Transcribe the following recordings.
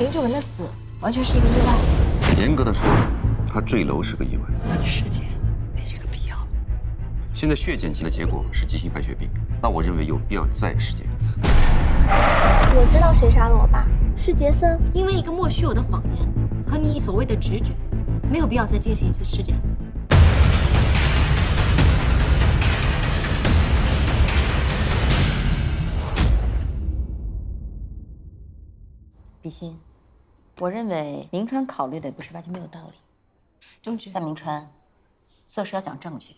林志文的死完全是一个意外。严格的说，他坠楼是个意外。尸检没这个必要。现在血检的结果是急性白血病，那我认为有必要再尸检一次。我知道谁杀了我爸，是杰森。因为一个莫须有的谎言和你所谓的直觉，没有必要再进行一次尸检。比心，我认为明川考虑的不是完全没有道理。证据？但明川做事要讲证据。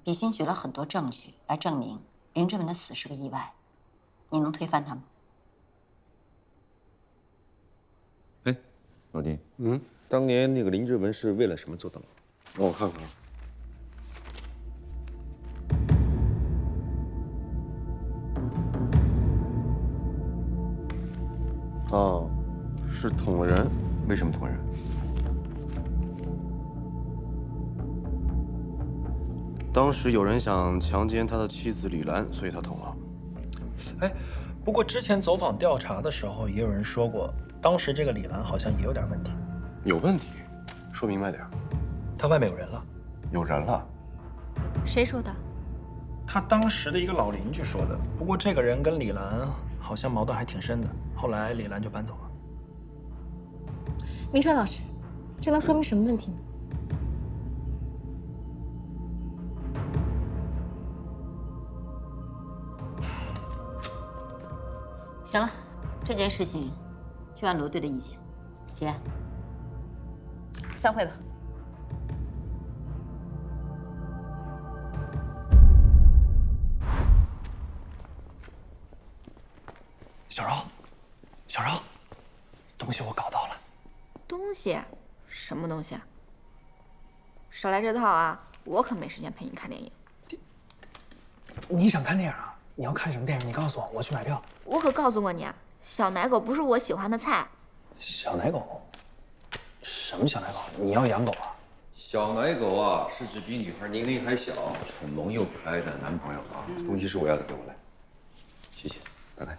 比心举了很多证据来证明林志文的死是个意外，你能推翻他吗？哎，老丁，当年那个林志文是为了什么坐的牢？让我看看。哦，是捅了人。为什么捅人？当时有人想强奸他的妻子李兰，所以他捅了。哎，不过之前走访调查的时候，也有人说过，当时这个李兰好像也有点问题。有问题？说明白点。她外面有人了。有人了？谁说的？他当时的一个老邻居说的。不过这个人跟李兰好像矛盾还挺深的，后来李兰就搬走了。明川老师，这能说明什么问题呢？行了，这件事情就按罗队的意见结案。散会吧。小柔，小柔，东西我搞到了。东西？什么东西啊？少来这套啊！我可没时间陪你看电影。你想看电影啊？你要看什么电影？你告诉我，我去买票。我可告诉过你啊，小奶狗不是我喜欢的菜。小奶狗？什么小奶狗？你要养狗啊？小奶狗啊，是指比女孩年龄还小、蠢萌又可爱的男朋友啊。东西是我要的，给我来。谢谢，打开。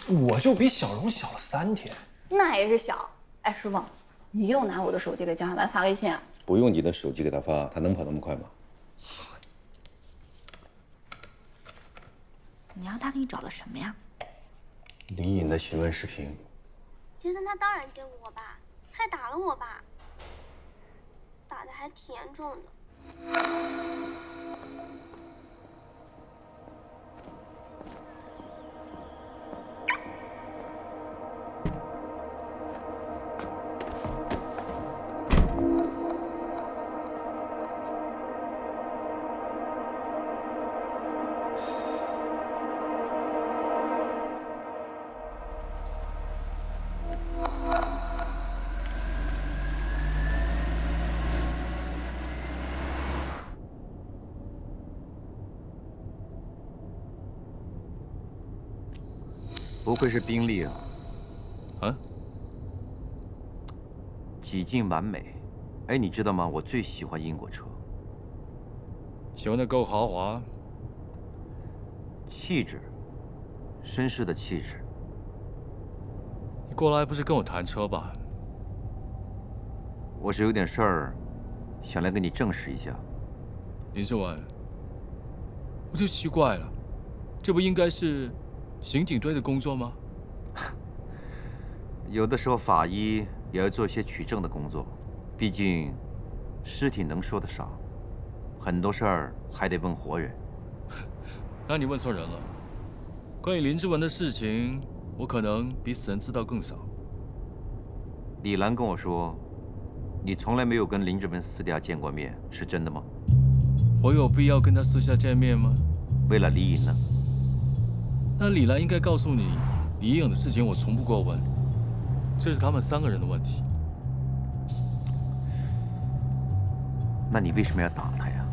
我就比小荣小了3天。那也是小。哎，师傅，你又拿我的手机给江小白发微信啊？不用你的手机给他发，他能跑那么快吗？你让他给你找的什么呀？李颖的询问视频。杰森他当然见过我爸，他还打了我爸，打的还挺严重的。不愧是宾利啊！啊？几近完美。哎，你知道吗？我最喜欢英国车，喜欢的够豪华，气质，绅士的气质。你过来不是跟我谈车吧？我是有点事儿，想来跟你证实一下。林志文，我就奇怪了，这不应该是刑警队的工作吗？有的时候法医也要做些取证的工作，毕竟尸体能说的少，很多事儿还得问活人。那你问错人了。关于林志文的事情，我可能比死人知道更少。李兰跟我说，你从来没有跟林志文私底下见过面，是真的吗？我有必要跟他私下见面吗？为了李颖呢？那李兰应该告诉你，李颖的事情我从不过问，这是他们3个人的问题。那你为什么要打他呀？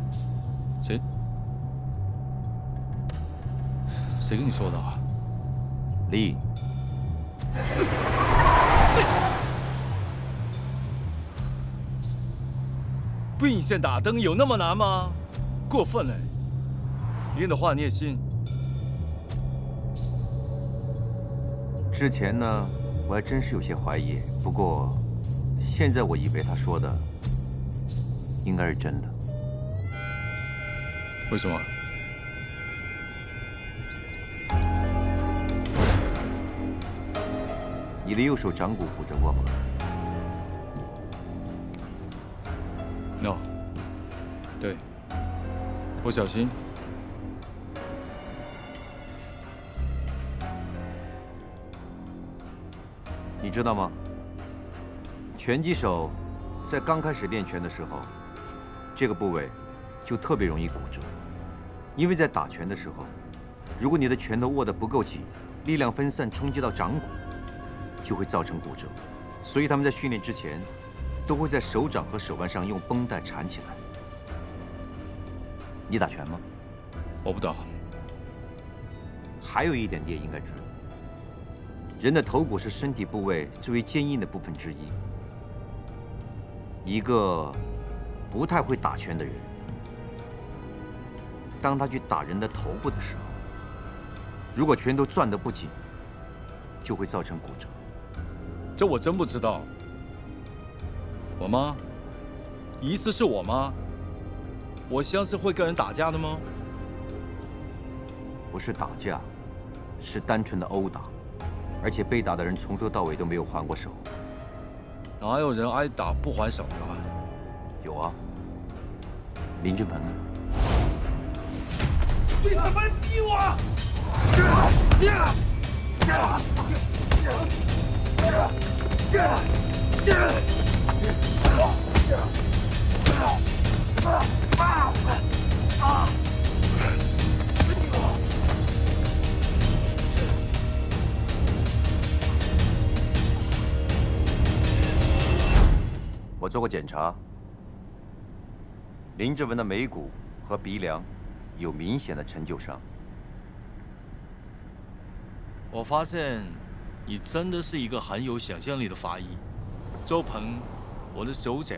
谁跟你说的啊？李颖。并线打灯有那么难吗？过分了！李颖的话你也信？之前呢，我还真是有些怀疑，不过现在我以为他说的应该是真的。为什么？你的右手掌骨骨折过吗？ No， 对，不小心。你知道吗？拳击手在刚开始练拳的时候，这个部位就特别容易骨折，因为在打拳的时候，如果你的拳头握得不够紧，力量分散冲击到掌骨，就会造成骨折。所以他们在训练之前，都会在手掌和手腕上用绷带缠起来。你打拳吗？我不打。还有一点你也应该知道，人的头骨是身体部位最为坚硬的部分之一。一个不太会打拳的人，当他去打人的头部的时候，如果拳头攥得不紧，就会造成骨折。这我真不知道。我妈，疑似是我妈。我像是会跟人打架的吗？不是打架，是单纯的殴打，而且被打的人从头到尾都没有还过手。哪有人挨打不还手的啊？有啊，林志文。你怎么逼我？我做过检查，林志文的眉骨和鼻梁有明显的陈旧伤。我发现你真的是一个很有想象力的法医。周鹏，我的手脚，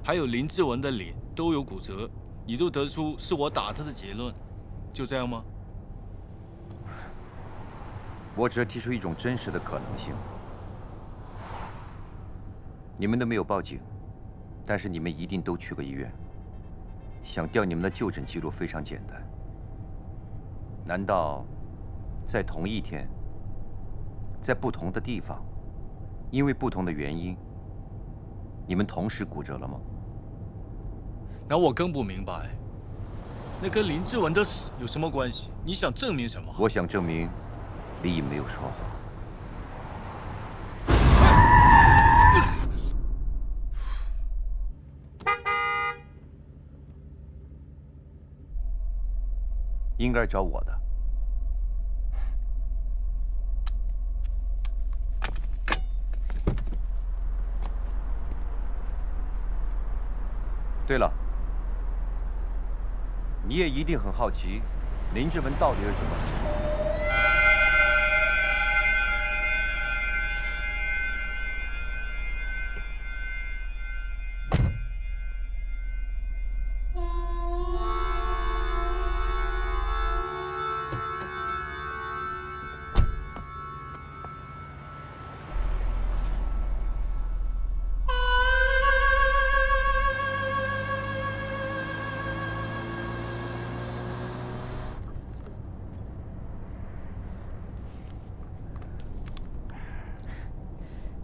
还有林志文的脸都有骨折，你就得出是我打他的结论，就这样吗？我只是提出一种真实的可能性。你们都没有报警，但是你们一定都去过医院。想调你们的就诊记录非常简单。难道在同一天，在不同的地方，因为不同的原因，你们同时骨折了吗？那我更不明白，那跟林志文的死有什么关系？你想证明什么？我想证明李颖没有说谎。应该找我的。对了，你也一定很好奇，林志文到底是怎么死的。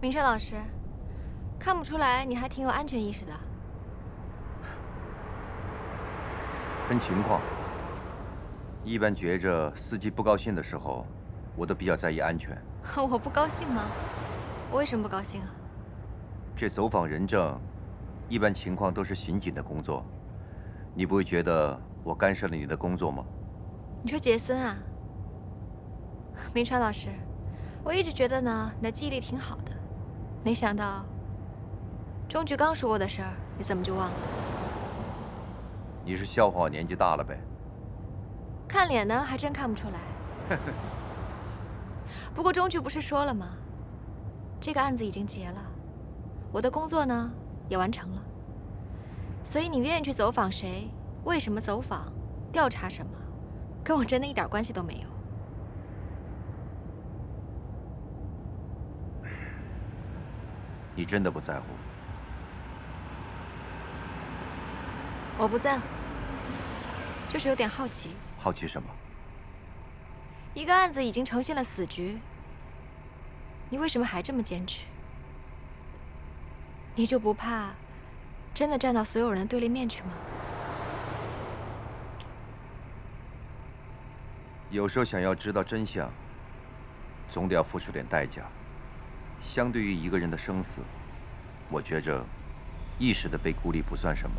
明川老师，看不出来你还挺有安全意识的。分情况，一般觉着司机不高兴的时候，我都比较在意安全。我不高兴吗？我为什么不高兴啊？这走访人证，一般情况都是刑警的工作，你不会觉得我干涉了你的工作吗？你说杰森啊？明川老师，我一直觉得呢，你的记忆力挺好的，没想到钟局刚说过的事儿，你怎么就忘了？你是笑话我年纪大了呗？看脸呢，还真看不出来。不过钟局不是说了吗？这个案子已经结了，我的工作呢也完成了，所以你愿意去走访谁，为什么走访，调查什么，跟我真的一点关系都没有。你真的不在乎？我不在乎，就是有点好奇。好奇什么？一个案子已经呈现了死局，你为什么还这么坚持？你就不怕真的站到所有人的对立面去吗？有时候想要知道真相，总得要付出点代价。相对于一个人的生死，我觉着一时的被孤立不算什么。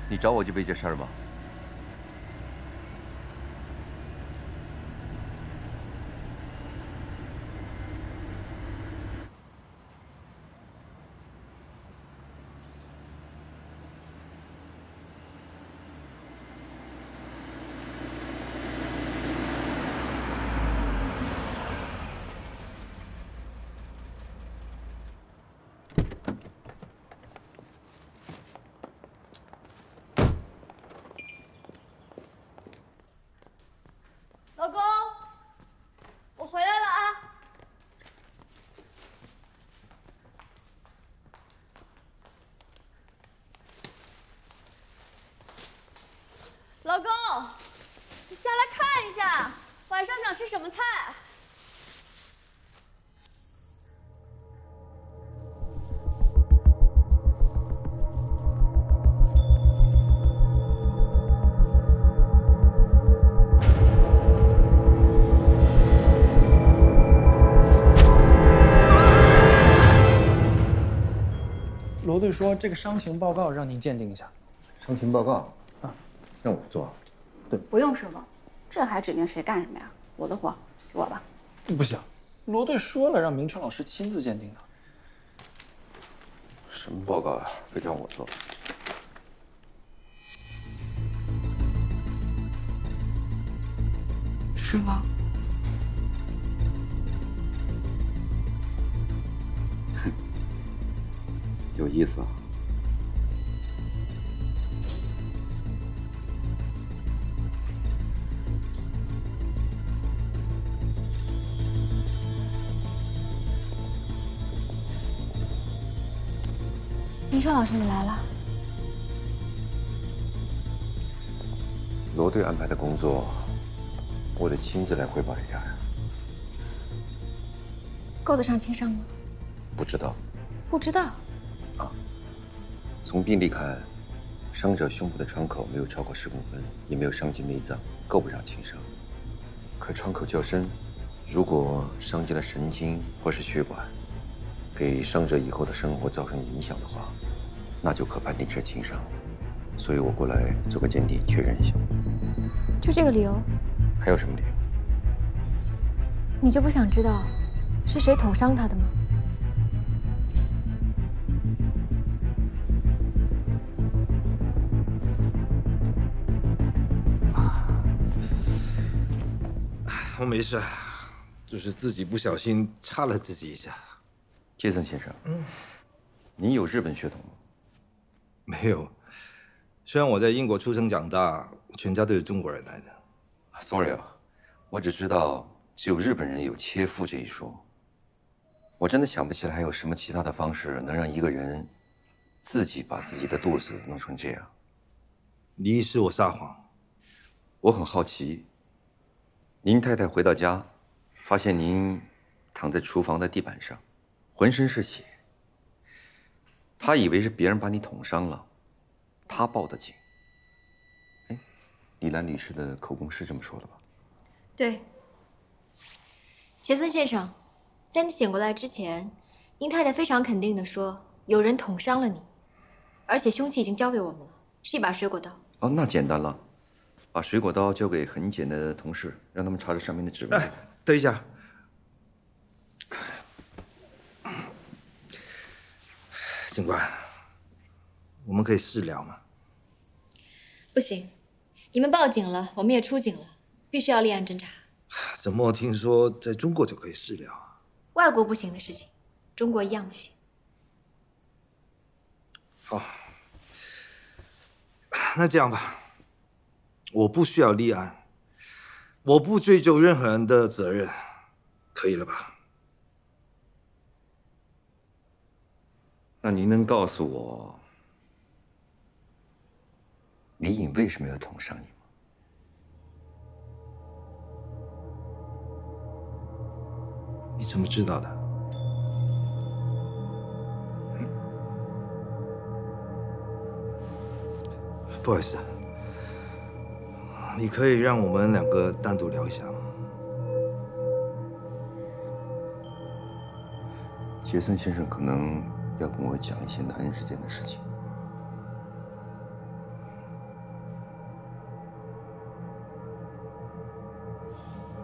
你找我就为这事儿吗？老公，我回来了啊！老公，你下来看一下，晚上想吃什么菜？罗队说这个伤情报告让您鉴定一下。伤情报告啊，让我做。不用师傅，这还指定谁干什么呀？我的活，给我吧。不行，罗队说了让明川老师亲自鉴定的。什么报告啊？非让我做？是吗？有意思啊。明川老师，你来了。罗队安排的工作，我得亲自来汇报一下呀。够得上轻伤吗？不知道。不知道。从病历看，伤者胸部的创口没有超过10公分，也没有伤及内脏，够不上轻伤。可创口较深，如果伤及了神经或是血管，给伤者以后的生活造成影响的话，那就可判定是轻伤。所以我过来做个鉴定，确认一下。就这个理由？还有什么理由？你就不想知道是谁捅伤他的吗？我没事，就是自己不小心插了自己一下。杰森先生，您有日本血统吗？没有，虽然我在英国出生长大，全家都是中国人来的。Sorry 啊，我只知道只有日本人有切腹这一说。我真的想不起来还有什么其他的方式能让一个人自己把自己的肚子弄成这样。你意思我撒谎？我很好奇，您太太回到家，发现您躺在厨房的地板上，浑身是血。他以为是别人把你捅伤了，他报的警。哎，李兰律师的口供是这么说的吧？对。杰森先生，在你醒过来之前，您太太非常肯定地说有人捅伤了你，而且凶器已经交给我们了，是一把水果刀。哦，那简单了，把水果刀交给痕检的同事，让他们查查上面的指纹。哎，等一下。 警官，我们可以私聊吗？不行，你们报警了，我们也出警了，必须要立案侦查。怎么听说在中国就可以私聊啊？外国不行的事情，中国一样不行。好，那这样吧，我不需要立案，我不追究任何人的责任，可以了吧？ 那您能告诉我，李颖为什么要捅伤你吗？你怎么知道的？不好意思，你可以让我们两个单独聊一下吗？杰森先生可能要跟我讲一些男人之间的事情。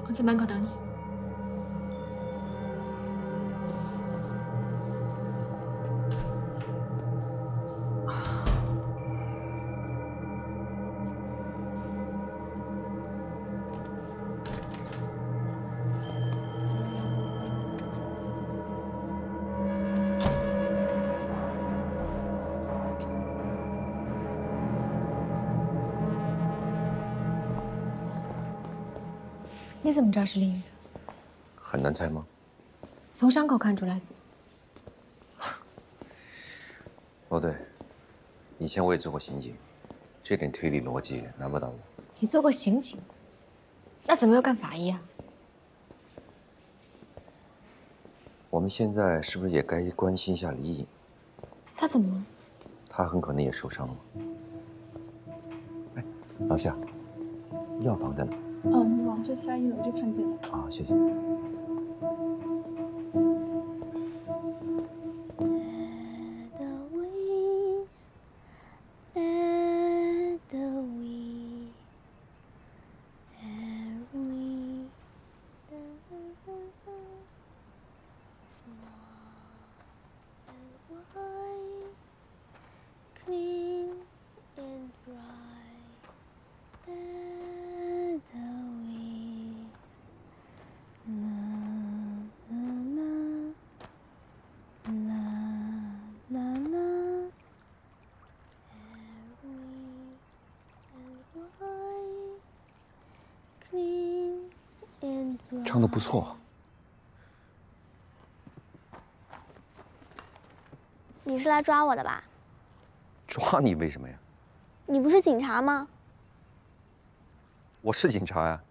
我在门口等你。你怎么知道是丽颖的？很难猜吗？从伤口看出来的。哦，对，以前我也做过刑警，这点推理逻辑难不倒我。你做过刑警，那怎么又干法医啊？我们现在是不是也该关心一下李颖？他怎么了？他很可能也受伤了。哎，老夏，药房在哪？哦，你往这下一楼就看见了。啊，谢谢。 唱得不错。你是来抓我的吧？抓你为什么呀？你不是警察吗？我是警察呀。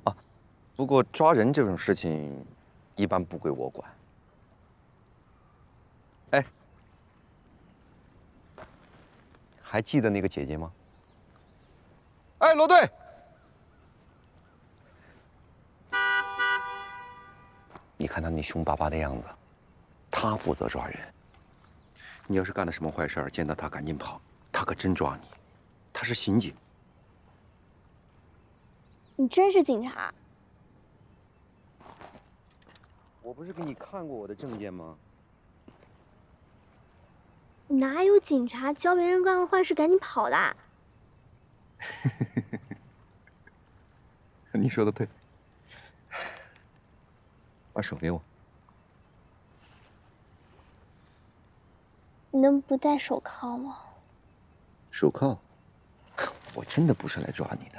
啊，不过抓人这种事情，一般不归我管。哎，还记得那个姐姐吗？哎，罗队。 你看他那凶巴巴的样子，他负责抓人。你要是干了什么坏事儿，见到他赶紧跑，他可真抓你。他是刑警。你真是警察？我不是给你看过我的证件吗？哪有警察教别人干了坏事赶紧跑的？你说的对。 把手给我。你能不戴手铐吗？手铐？我真的不是来抓你的。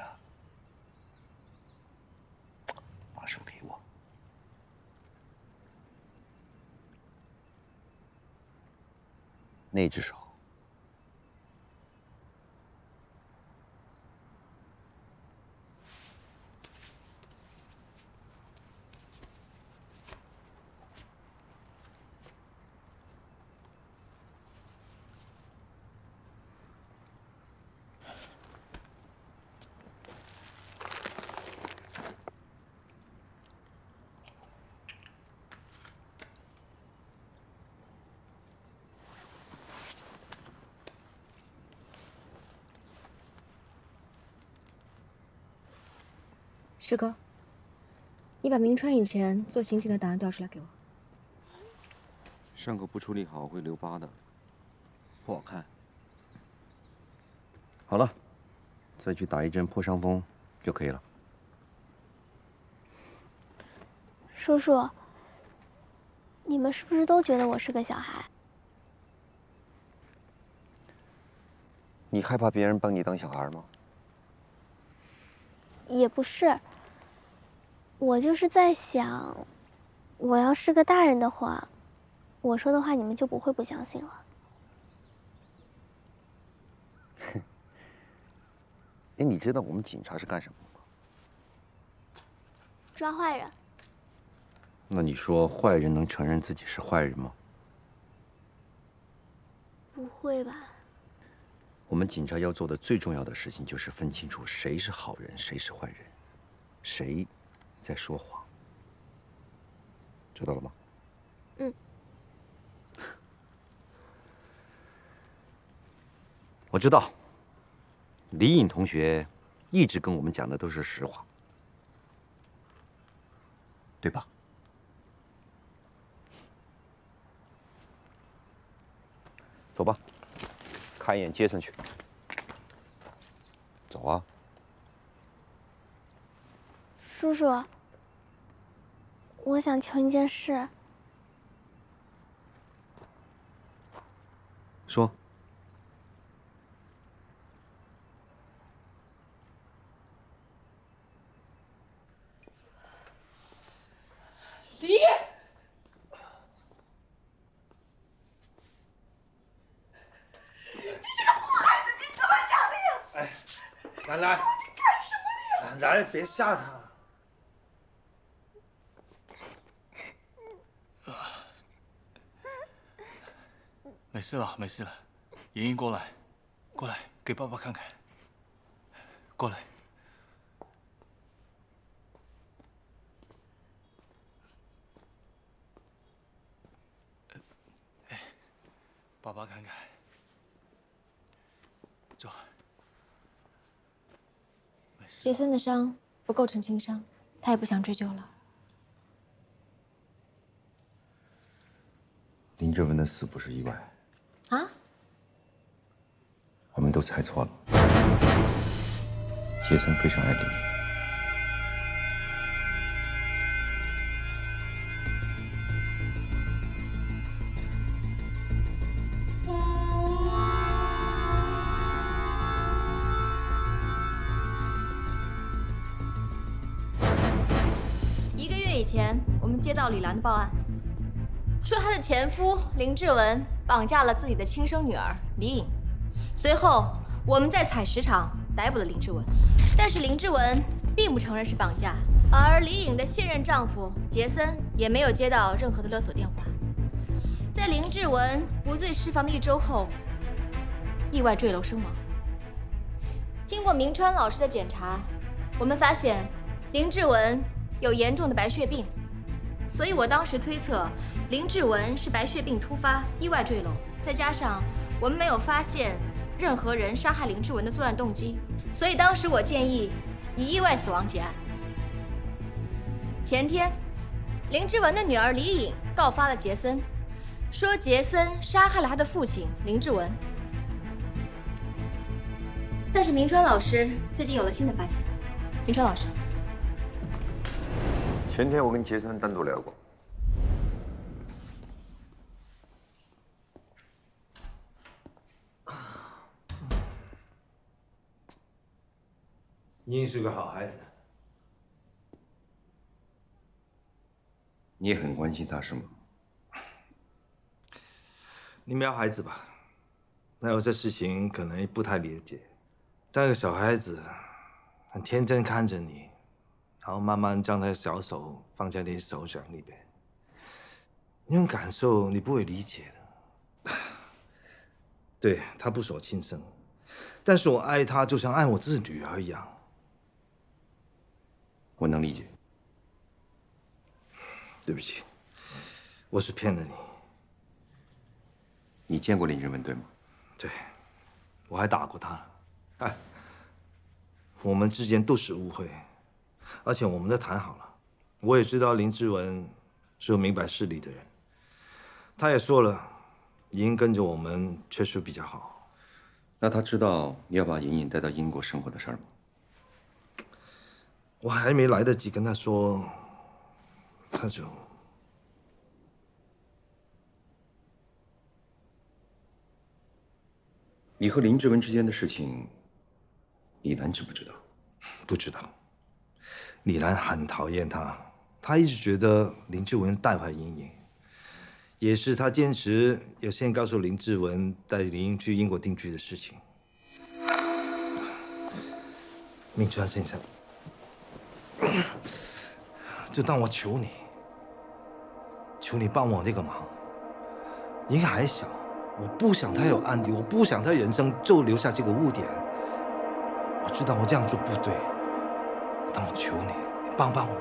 把手给我。那只手。志哥，你把明川以前做刑警的档案调出来给我。伤口不处理好会留疤的，不好看。好了，再去打一针破伤风就可以了。叔叔，你们是不是都觉得我是个小孩？你害怕别人把你当小孩吗？也不是，我就是在想，我要是个大人的话，我说的话你们就不会不相信了。哎，你知道我们警察是干什么的吗？抓坏人。那你说坏人能承认自己是坏人吗？不会吧？我们警察要做的最重要的事情就是分清楚谁是好人，谁是坏人，谁在说谎，知道了吗？嗯。我知道，李颖同学一直跟我们讲的都是实话，对吧？走吧，看一眼杰森去。走啊！叔叔，我想求你件事。说。李，你这个破孩子，你怎么想的呀？哎，兰兰，你干什么呀？兰兰，别吓他。没事了，没事了。莹莹，过来，过来，给爸爸看看。过来。爸爸看看。走。没事。杰森的伤不构成轻伤，他也不想追究了。林志文的死不是意外。啊？我们都猜错了。杰森非常爱林颖。1个月以前，我们接到李兰的报案，说她的前夫林志文绑架了自己的亲生女儿李颖。随后，我们在采石场逮捕了林志文，但是林志文并不承认是绑架，而李颖的现任丈夫杰森也没有接到任何的勒索电话。在林志文无罪释放的1周后，意外坠楼身亡。经过明川老师的检查，我们发现林志文有严重的白血病，所以我当时推测林志文是白血病突发意外坠楼，再加上我们没有发现任何人杀害林志文的作案动机，所以当时我建议以意外死亡结案。前天，林志文的女儿李颖告发了杰森，说杰森杀害了他的父亲林志文。但是明川老师最近有了新的发现。明川老师，前天我跟杰森单独聊过。英是个好孩子，你也很关心他是吗？你没有孩子吧？那有些事情可能不太理解。但个小孩子很天真看着你，然后慢慢将他的小手放在你手掌里边，那种感受你不会理解的。对，他不是我亲生，但是我爱他就像爱我自己女儿一样。我能理解。对不起，我是骗了你。你见过林志文对吗？对，我还打过他。哎，我们之间都是误会，而且我们都谈好了，我也知道林志文是个明白事理的人，他也说了，莹莹跟着我们确实比较好。那他知道你要把莹莹带到英国生活的事儿吗？我还没来得及跟他说，他就……你和林志文之间的事情，李兰知不知道？不知道。李兰很讨厌他，他一直觉得林志文带坏莹莹，也是他坚持要先告诉林志文带莹莹去英国定居的事情。明川先生，就当我求你，求你帮我这个忙。莹莹还小，我不想她有案底，我不想她人生就留下这个污点。我知道我这样做不对，但我求你，你帮帮我，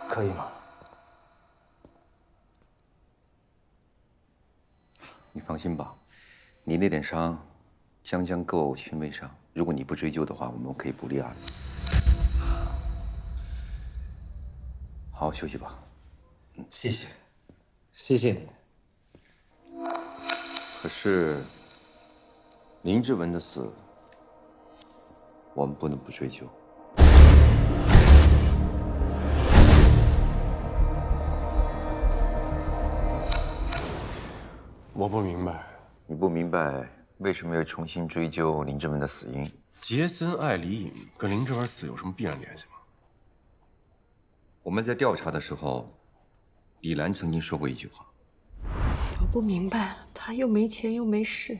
可以吗？你放心吧，你那点伤，将将够轻微伤。如果你不追究的话，我们可以不立案。好好休息吧。谢谢，谢谢你。可是，林志文的死，我们不能不追究。我不明白，你不明白为什么要重新追究林志文的死因？杰森·艾里隐跟林志文死有什么必然联系吗？我们在调查的时候，李兰曾经说过一句话。我不明白了，他又没钱又没势，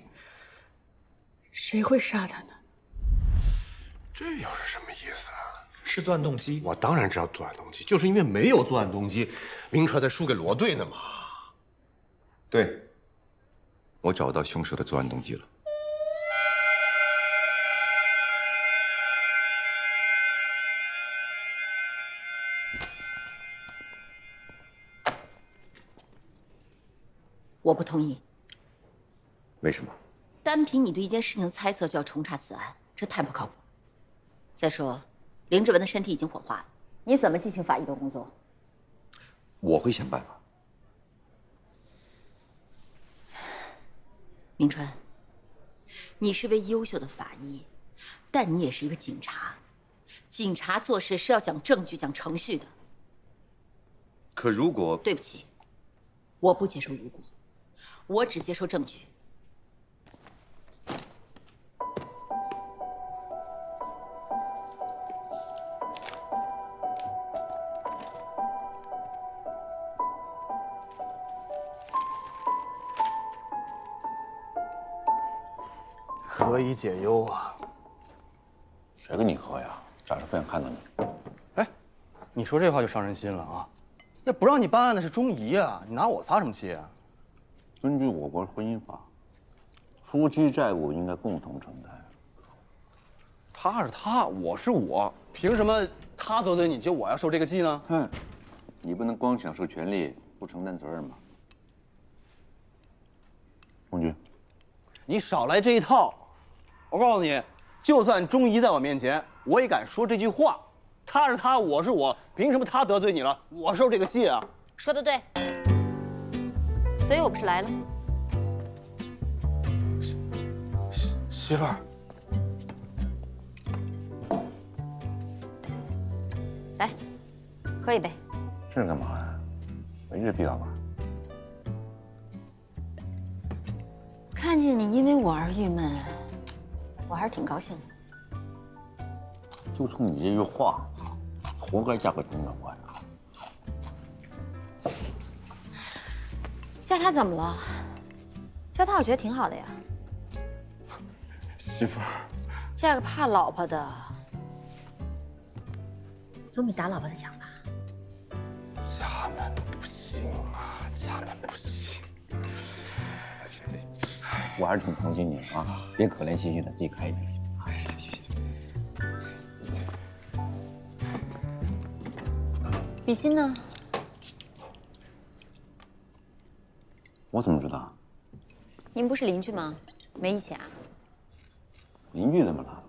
谁会杀他呢？这又是什么意思啊？是作案动机。我当然知道作案动机，就是因为没有作案动机，明川才输给罗队的嘛。对，我找到凶手的作案动机了。我不同意。为什么？单凭你对一件事情的猜测就要重查此案，这太不靠谱。再说，林志文的身体已经火化了，你怎么进行法医的工作？我会想办法。明川，你是位优秀的法医，但你也是一个警察。警察做事是要讲证据、讲程序的。可如果……对不起，我不接受如果，我只接受证据。何以解忧啊？谁跟你喝呀？咋是不想看到你？哎，你说这话就伤人心了啊！那不让你办案的是钟仪啊，你拿我撒什么气啊？根据我国婚姻法，夫妻债务应该共同承担。他是他，我是我，凭什么他得罪你就我要受这个气呢？哼，你不能光享受权利不承担责任吗？孟军，你少来这一套！我告诉你，就算钟仪在我面前，我也敢说这句话。他是他，我是我，凭什么他得罪你了，我受这个气啊？说得对，所以我不是来了。媳妇儿，来，喝一杯。这是干嘛呀？没这必要吧？看见你因为我而郁闷，我还是挺高兴的。就冲你这句话，活该嫁给钟长官。嫁他怎么了？嫁他我觉得挺好的呀。媳妇儿，嫁个怕老婆的，总比打老婆的强吧？家门不幸啊，家门不幸。我还是挺同情你啊，别可怜兮兮的，自己开一瓶。比心呢？我怎么知道？你们不是邻居吗？没一起啊？邻居怎么了？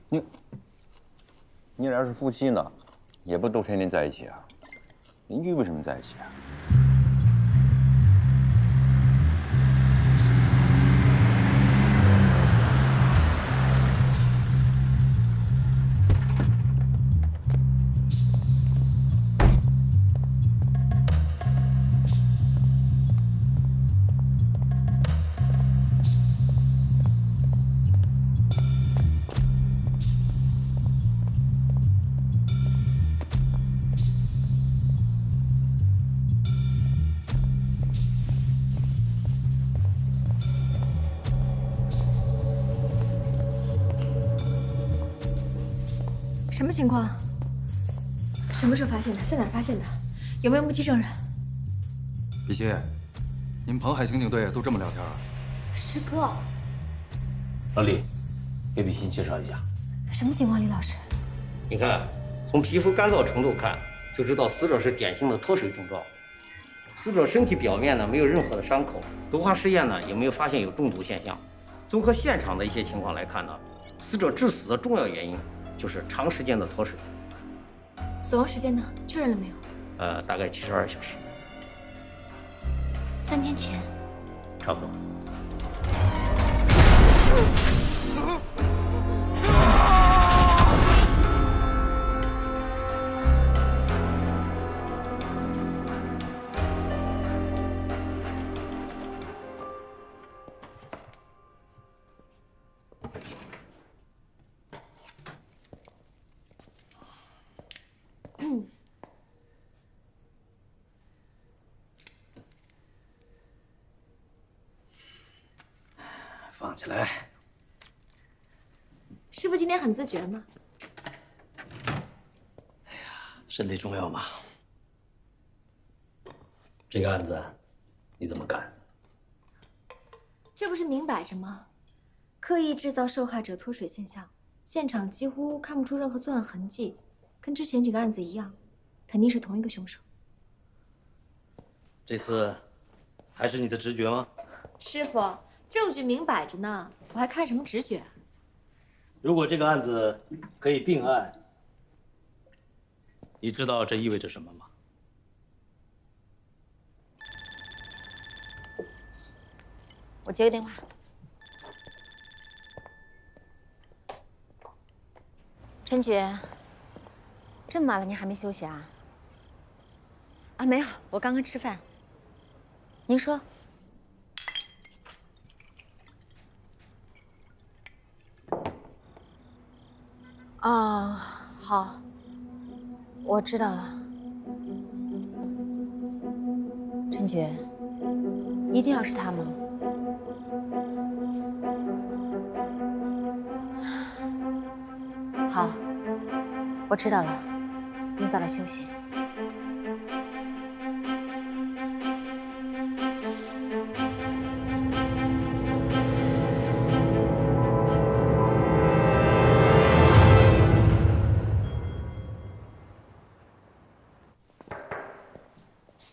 你俩是夫妻呢，也不都天天在一起啊？邻居为什么在一起啊？什么情况？什么时候发现的？在哪儿发现的？有没有目击证人？李希，你们彭海刑警队都这么聊天啊？师哥，老李，给比心介绍一下。什么情况？李老师？你看，从皮肤干燥程度看，就知道死者是典型的脱水症状。死者身体表面呢没有任何的伤口，毒化试验呢也没有发现有中毒现象。综合现场的一些情况来看呢，死者致死的重要原因就是长时间的脱水。死亡时间呢？确认了没有？大概72小时。3天前。差不多。放起来。师傅今天很自觉吗？身体重要嘛。这个案子你怎么干？这不是明摆着吗？刻意制造受害者脱水现象，现场几乎看不出任何作案痕迹，跟之前几个案子一样，肯定是同一个凶手。这次还是你的直觉吗？师傅，证据明摆着呢，我还看什么直觉？如果这个案子可以并案，你知道这意味着什么吗？我接个电话。陈觉，这么晚了您还没休息啊？啊，没有，我刚刚吃饭。您说。哦，好，我知道了。陈觉，一定要是他吗？好，我知道了。您早点休息。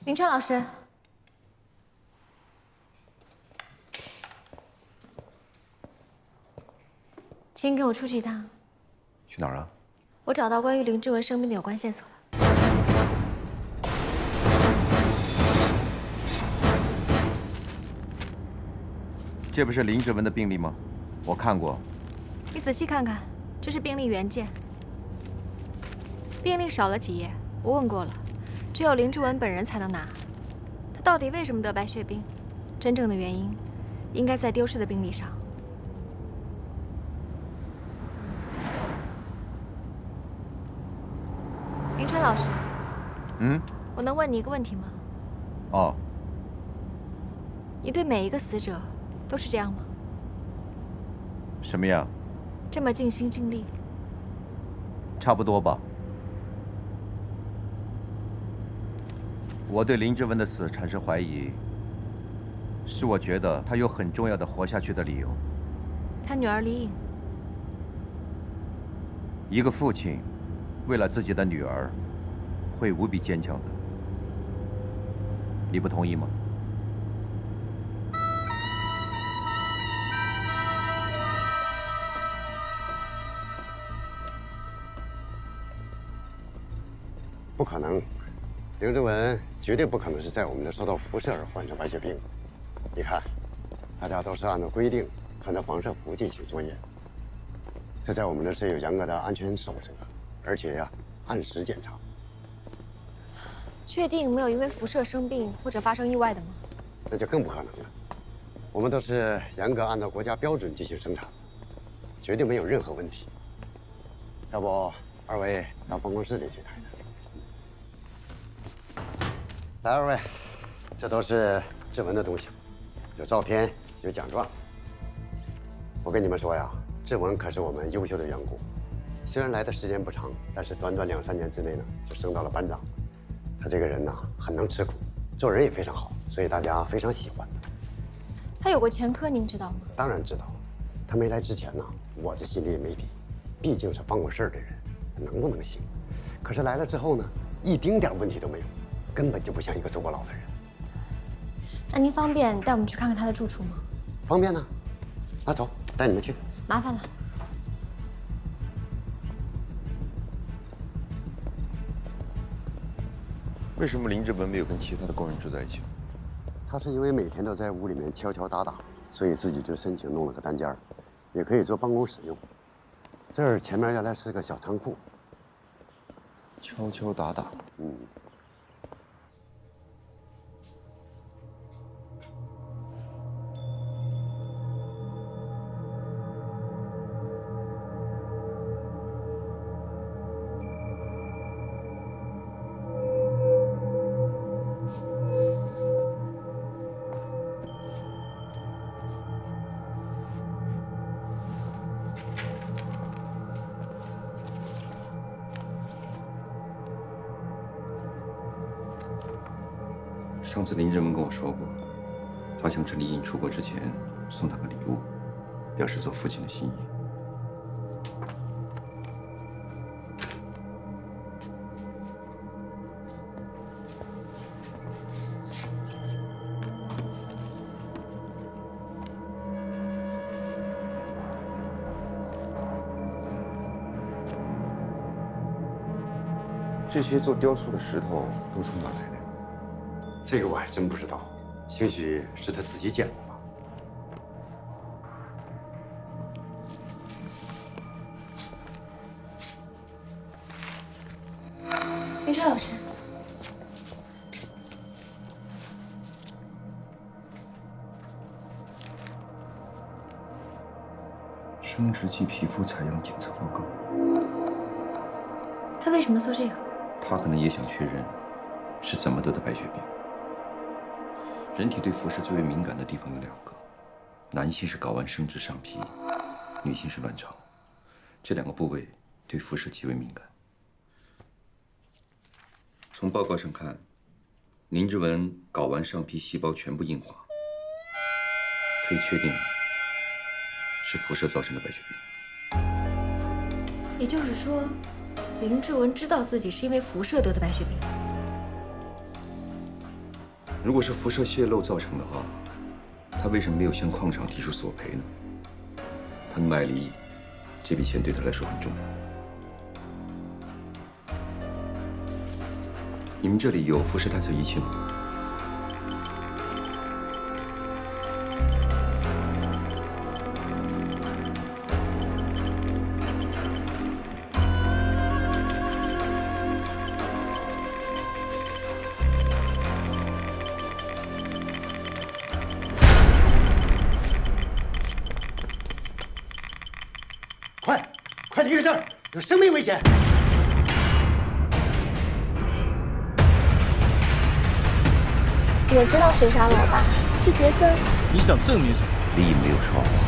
明川老师，请跟我出去一趟。去哪儿啊？我找到关于林志文生病的有关线索了。这不是林志文的病历吗？我看过。你仔细看看，这是病历原件。病历少了几页，我问过了，只有林志文本人才能拿。他到底为什么得白血病？真正的原因，应该在丢失的病历上。林川老师，我能问你一个问题吗？哦。你对每一个死者都是这样吗？什么样？这么尽心尽力？差不多吧。我对林志文的死产生怀疑，是我觉得他有很重要的活下去的理由。他女儿李颖。一个父亲，为了自己的女儿，会无比坚强的。你不同意吗？不可能，林志文绝对不可能是在我们这受到辐射而患上白血病。你看，大家都是按照规定穿着防射服进行作业，这在我们这是有严格的安全守则，而且呀，按时检查。确定没有因为辐射生病或者发生意外的吗？那就更不可能了。我们都是严格按照国家标准进行生产，绝对没有任何问题。要不二位到办公室里去谈谈。来，二位，这都是志文的东西，有照片，有奖状。我跟你们说呀，志文可是我们优秀的员工，虽然来的时间不长，但是短短2、3年之内呢，就升到了班长。他这个人呢，很能吃苦，做人也非常好，所以大家非常喜欢。他有过前科，您知道吗？当然知道，他没来之前呢，我这心里也没底，毕竟是办过事儿的人，能不能行？可是来了之后呢，一丁点问题都没有，根本就不像一个坐过牢的人。那您方便带我们去看看他的住处吗？方便呢，那走，带你们去。麻烦了。为什么林志文没有跟其他的工人住在一起？他是因为每天都在屋里面敲敲打打，所以自己就申请弄了个单间儿，也可以做办公使用。这儿前面原来是个小仓库。敲敲打打，上次林志文跟我说过，他想趁李颖出国之前送他个礼物，表示做父亲的心意。这些做雕塑的石头都从哪来的？这个我还真不知道，兴许是他自己捡的吧。云川老师，生殖器皮肤采样检测报告。他为什么做这个？他可能也想确认是怎么得的白血病。人体对辐射最为敏感的地方有2个，男性是睾丸生殖上皮，女性是卵巢，这2个部位对辐射极为敏感。从报告上看，林志文睾丸上皮细胞全部硬化，可以确定是辐射造成的白血病。也就是说，林志文知道自己是因为辐射得的白血病。如果是辐射泄漏造成的话，他为什么没有向矿场提出索赔呢？他的卖离，这笔钱对他来说很重要。你们这里有辐射探测仪器吗？快离开这儿，有生命危险！我知道谁杀了我爸，是杰森。你想证明什么？李颖没有说谎。